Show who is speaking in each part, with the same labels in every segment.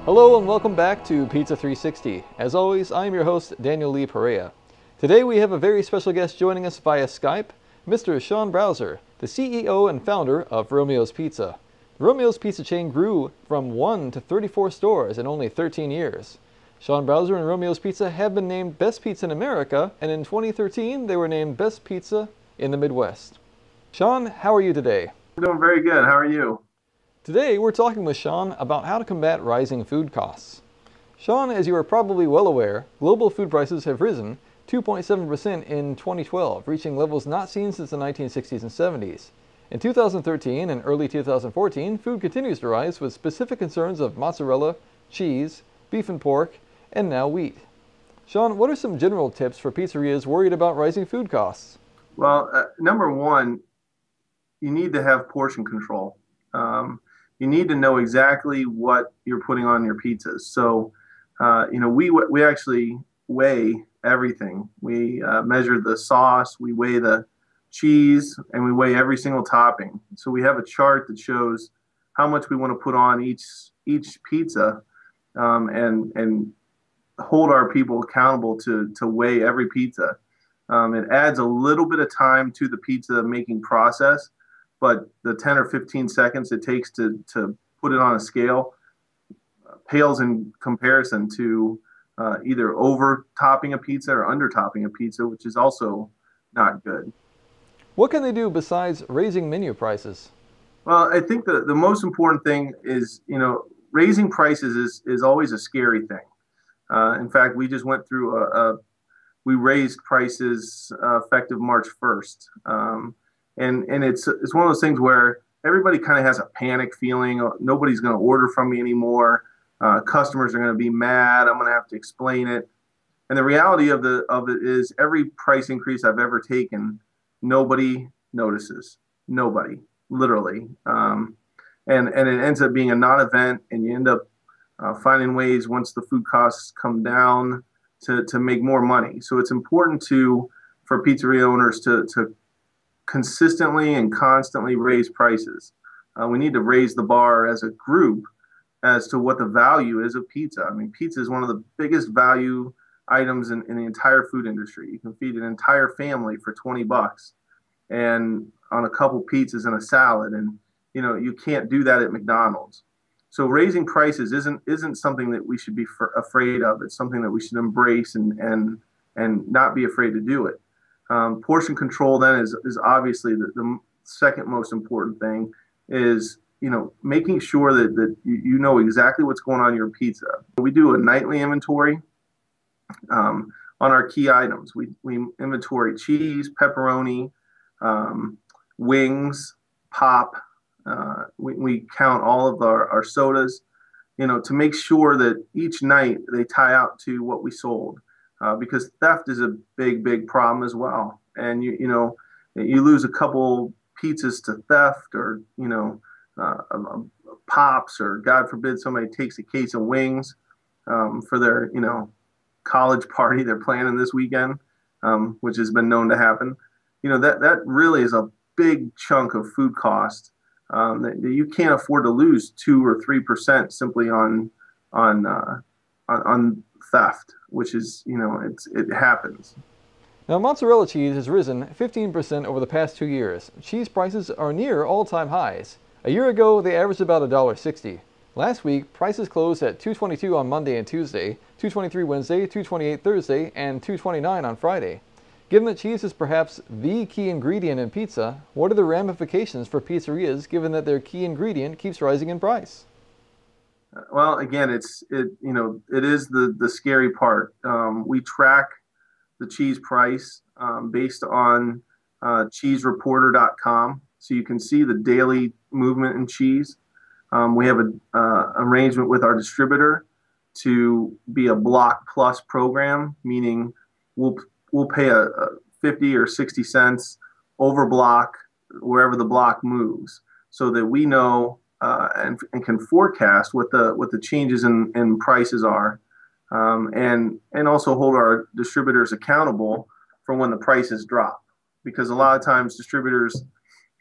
Speaker 1: Hello and welcome back to Pizza360. As always, I'm your host, Daniel Lee Perea. Today we have a very special guest joining us via Skype, Mr. Sean Brauser, the CEO and founder of Romeo's Pizza. The Romeo's Pizza chain grew from 1 to 34 stores in only 13 years. Sean Brauser and Romeo's Pizza have been named Best Pizza in America, and in 2013 they were named Best Pizza in the Midwest. Sean, how are you today?
Speaker 2: I'm doing very good. How are you?
Speaker 1: Today, we're talking with Sean about how to combat rising food costs. Sean, as you are probably well aware, global food prices have risen 2.7% in 2012, reaching levels not seen since the 1960s and 70s. In 2013 and early 2014, food continues to rise with specific concerns of mozzarella, cheese, beef and pork, and now wheat. Sean, what are some general tips for pizzerias worried about rising food costs?
Speaker 2: Well, number one, you need to have portion control. You need to know exactly what you're putting on your pizzas. So, we actually weigh everything. We measure the sauce, we weigh the cheese, and we weigh every single topping. So we have a chart that shows how much we want to put on each pizza, and hold our people accountable to weigh every pizza. It adds a little bit of time to the pizza making process, but the 10 or 15 seconds it takes to put it on a scale pales in comparison to either over topping a pizza or under topping a pizza, which is also not good.
Speaker 1: What can they do besides raising menu prices?
Speaker 2: Well, I think the most important thing is, raising prices is always a scary thing. In fact, we just went through we raised prices effective March 1st. And it's one of those things where everybody kind of has a panic feeling. Nobody's going to order from me anymore. Customers are going to be mad. I'm going to have to explain it. And the reality of it is every price increase I've ever taken, nobody notices. Nobody, literally. And it ends up being a non-event, and you end up finding ways once the food costs come down to make more money. So it's important for pizzeria owners to consistently and constantly raise prices. We need to raise the bar as a group as to what the value is of pizza. I mean, pizza is one of the biggest value items in the entire food industry. You can feed an entire family for $20 and on a couple pizzas and a salad, and you can't do that at McDonald's. So raising prices isn't something that we should be afraid of. It's something that we should embrace and not be afraid to do it. Portion control then is obviously the second most important thing, is making sure that you know exactly what's going on in your pizza. We do a nightly inventory on our key items. We inventory cheese, pepperoni, wings, pop. We count all of our sodas, to make sure that each night they tie out to what we sold. Because theft is a big problem as well. And you lose a couple pizzas to theft, or pops, or God forbid somebody takes a case of wings for their college party they're planning this weekend, which has been known to happen. That really is a big chunk of food cost that you can't afford to lose 2 or 3% simply on theft, which is, it happens.
Speaker 1: Now, mozzarella cheese has risen 15% over the past 2 years. Cheese prices are near all-time highs. A year ago, they averaged about $1.60. Last week, prices closed at $2.22 on Monday and Tuesday, $2.23 Wednesday, $2.28 Thursday, and $2.29 on Friday. Given that cheese is perhaps the key ingredient in pizza, what are the ramifications for pizzerias given that their key ingredient keeps rising in price?
Speaker 2: Well, again, it is the scary part. We track the cheese price based on cheesereporter.com, so you can see the daily movement in cheese. We have an arrangement with our distributor to be a block plus program, meaning we'll pay a 50 or 60 cents over block wherever the block moves, so that we know and can forecast what the changes in prices are, and also hold our distributors accountable for when the prices drop, because a lot of times distributors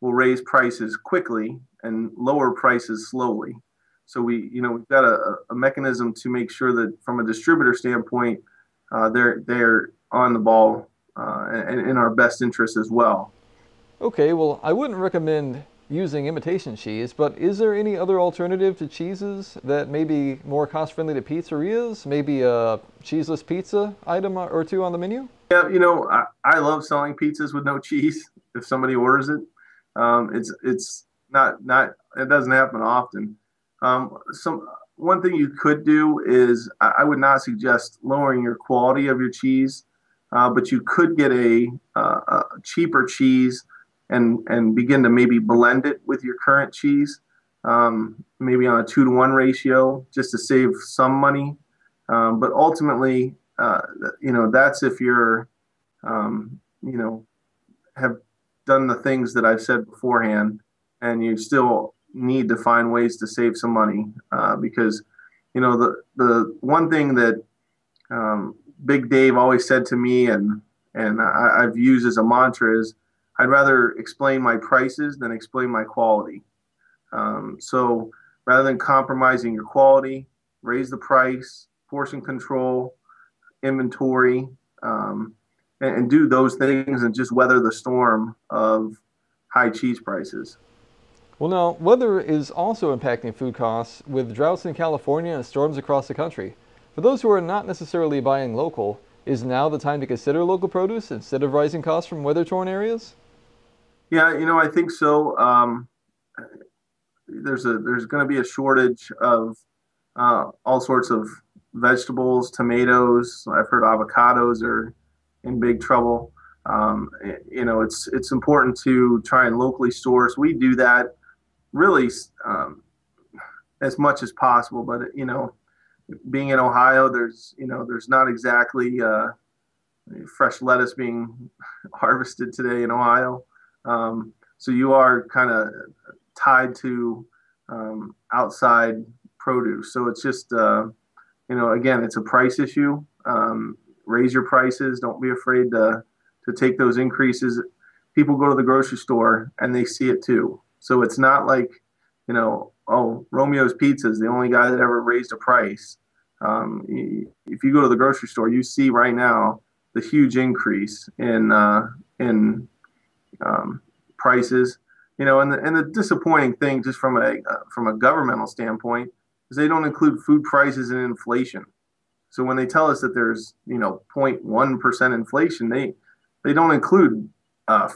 Speaker 2: will raise prices quickly and lower prices slowly. So we've got a mechanism to make sure that from a distributor standpoint, they're on the ball and in our best interest as well.
Speaker 1: Okay, well, I wouldn't recommend using imitation cheese, but is there any other alternative to cheeses that may be more cost-friendly to pizzerias? Maybe a cheeseless pizza item or two on the menu?
Speaker 2: Yeah, I love selling pizzas with no cheese if somebody orders it. It's not it doesn't happen often. Some One thing you could do is I would not suggest lowering your quality of your cheese, but you could get a cheaper cheese and begin to maybe blend it with your current cheese, maybe on a 2-to-1 ratio, just to save some money. But ultimately, that's if you're, have done the things that I've said beforehand, and you still need to find ways to save some money, because, the one thing that Big Dave always said to me, and I've used as a mantra is, I'd rather explain my prices than explain my quality. So rather than compromising your quality, raise the price, portion control, inventory, and do those things and just weather the storm of high cheese prices.
Speaker 1: Well, now, weather is also impacting food costs with droughts in California and storms across the country. For those who are not necessarily buying local, is now the time to consider local produce instead of rising costs from weather-torn areas?
Speaker 2: Yeah, I think so. There's going to be a shortage of all sorts of vegetables, tomatoes. I've heard avocados are in big trouble. It's important to try and locally source. We do that really as much as possible, but being in Ohio, there's not exactly fresh lettuce being harvested today in Ohio. So you are kind of tied to outside produce. So it's just, again, it's a price issue. Raise your prices. Don't be afraid to take those increases. People go to the grocery store and they see it too. So it's not like, oh, Romeo's Pizza is the only guy that ever raised a price. If you go to the grocery store, you see right now the huge increase in prices, and the disappointing thing, just from a governmental standpoint, is they don't include food prices in inflation. So when they tell us that there's 0.1% inflation, they don't include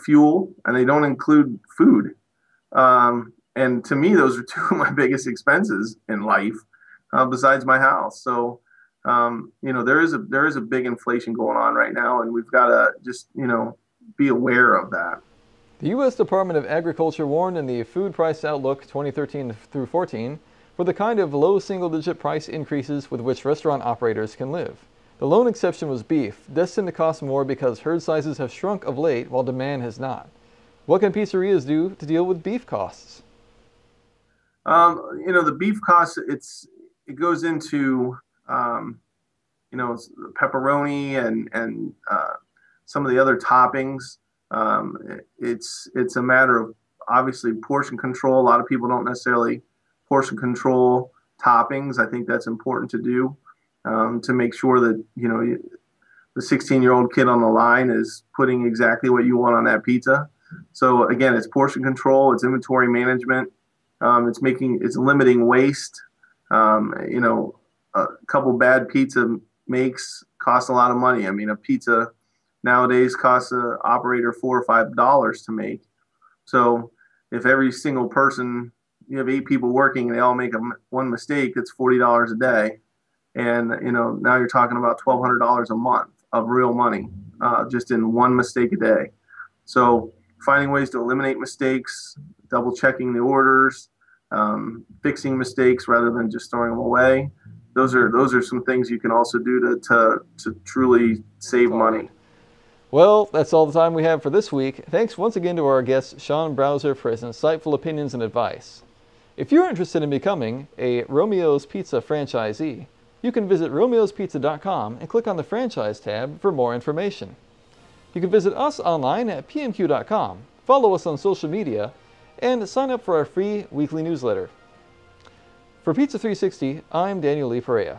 Speaker 2: fuel, and they don't include food. And to me, those are two of my biggest expenses in life, besides my house. So there is a big inflation going on right now, and we've got to just be aware of that.
Speaker 1: The U.S. Department of Agriculture warned in the Food Price Outlook 2013 through 14 for the kind of low single-digit price increases with which restaurant operators can live. The lone exception was beef, destined to cost more because herd sizes have shrunk of late while demand has not. What can pizzerias do to deal with beef costs?
Speaker 2: The beef costs, it goes into pepperoni and some of the other toppings. It's a matter of obviously portion control. A lot of people don't necessarily portion control toppings. I think that's important to do, to make sure that the 16-year-old kid on the line is putting exactly what you want on that pizza. So again, it's portion control, it's inventory management, it's limiting waste. A couple bad pizza makes cost a lot of money. I mean, a pizza nowadays costs an operator $4 or $5 to make. So if every single person, you have 8 people working and they all make one mistake, it's $40 a day. And, now you're talking about $1,200 a month of real money, just in one mistake a day. So finding ways to eliminate mistakes, double checking the orders, fixing mistakes rather than just throwing them away. Those are some things you can also do to truly save money.
Speaker 1: Well, that's all the time we have for this week. Thanks once again to our guest, Sean Brauser, for his insightful opinions and advice. If you're interested in becoming a Romeo's Pizza franchisee, you can visit romeospizza.com and click on the Franchise tab for more information. You can visit us online at pmq.com, follow us on social media, and sign up for our free weekly newsletter. For Pizza360, I'm Daniel Lee Perea.